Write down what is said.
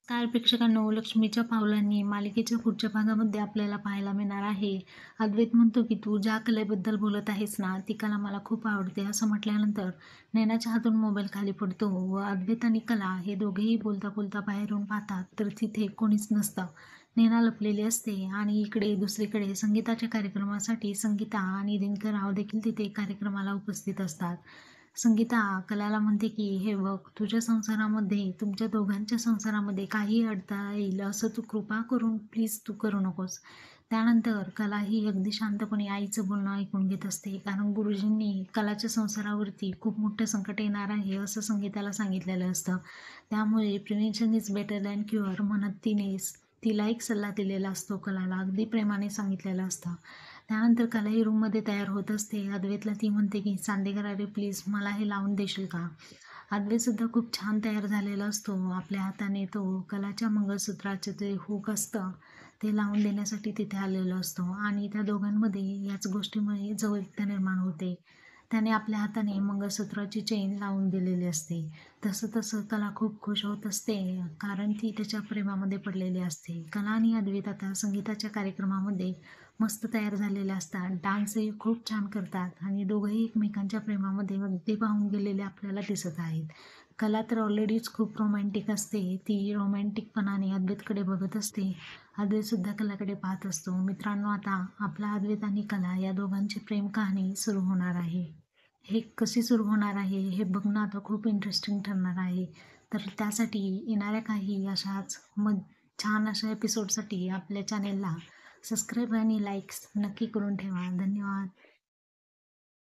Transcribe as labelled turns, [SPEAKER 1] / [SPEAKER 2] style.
[SPEAKER 1] नमस्कार प्रेक्षकांनो, लक्ष्मीच्या पावलांनी मालिकेच्या पुढच्या भागामध्ये आपल्याला पाहायला मिळणार आहे. अद्वैत म्हणतो की तू ज्या कलेबद्दल बोलत आहेस ना, ती कला मला खूप आवडते. असं म्हटल्यानंतर नैनाच्या हातून मोबाईल खाली पडतो व अद्वैत आणि कला हे दोघेही बोलता बोलता बाहेरून पाहतात तर तिथे कोणीच नसतं. नैना लपलेली असते आणि इकडे दुसरीकडे संगीताच्या कार्यक्रमासाठी संगीता आणि दिनकर राव देखील तिथे कार्यक्रमाला उपस्थित असतात. संगीता कलाला म्हणते की हे बघ, तुझ्या संसारामध्ये, तुमच्या दोघांच्या संसारामध्ये काही अडथळा येईल असं तू कृपा करून प्लीज तू करू नकोस. त्यानंतर कला ही अगदी शांतपणे आईचं बोलणं ऐकून घेत असते, कारण गुरुजींनी कलाच्या संसारावरती खूप मोठं संकट येणार आहे असं संगीताला सांगितलेलं असतं. त्यामुळे prevention is better than cure म्हणत तिला एक सल्ला दिलेला असतो, कलाला अगदी प्रेमाने सांगितलेलं असतं. त्यानंतर कला ही रूममध्ये तयार होत असते. अद्वैतला ती म्हणते की चांदेकर, अरे प्लीज मला हे लावून देशील का? अद्वैतसुद्धा खूप छान तयार झालेला असतो. आपल्या हाताने तो कलाच्या मंगळसूत्राचे जे हुक असतं ते लावून देण्यासाठी तिथे आलेलो असतो आणि त्या दोघांमध्ये याच गोष्टीमुळे जवळीकता निर्माण होते. त्याने आपल्या हाताने मंगळसूत्राची चेन लावून दिलेली असते. तसं तसं कला खूप खुश होत असते, कारण ती त्याच्या प्रेमामध्ये पडलेली असते. कला आणि अद्वैत आता संगीताच्या कार्यक्रमामध्ये मस्त तयार झालेले असतात. डान्सही खूप छान करतात आणि दोघंही एकमेकांच्या प्रेमामध्ये अगदी पाहून गेलेले आपल्याला दिसत आहेत. कला तर ऑलरेडीच खूप रोमॅन्टिक असते. ती रोमॅन्टिकपणाने अद्वैतकडे बघत असते. अद्वैतसुद्धा कलाकडे पाहत असतो. मित्रांनो, आता आपला अद्वैत आणि कला या दोघांची प्रेम कहाणी सुरू होणार आहे. हे कशी सुरू होणार आहे हे बघणं आता खूप इंटरेस्टिंग ठरणार आहे. तर त्यासाठी येणाऱ्या काही अशाच छान अशा एपिसोडसाठी आपल्या चॅनेलला सबस्क्राईब आणि लाईक्स नक्की करून ठेवा. धन्यवाद.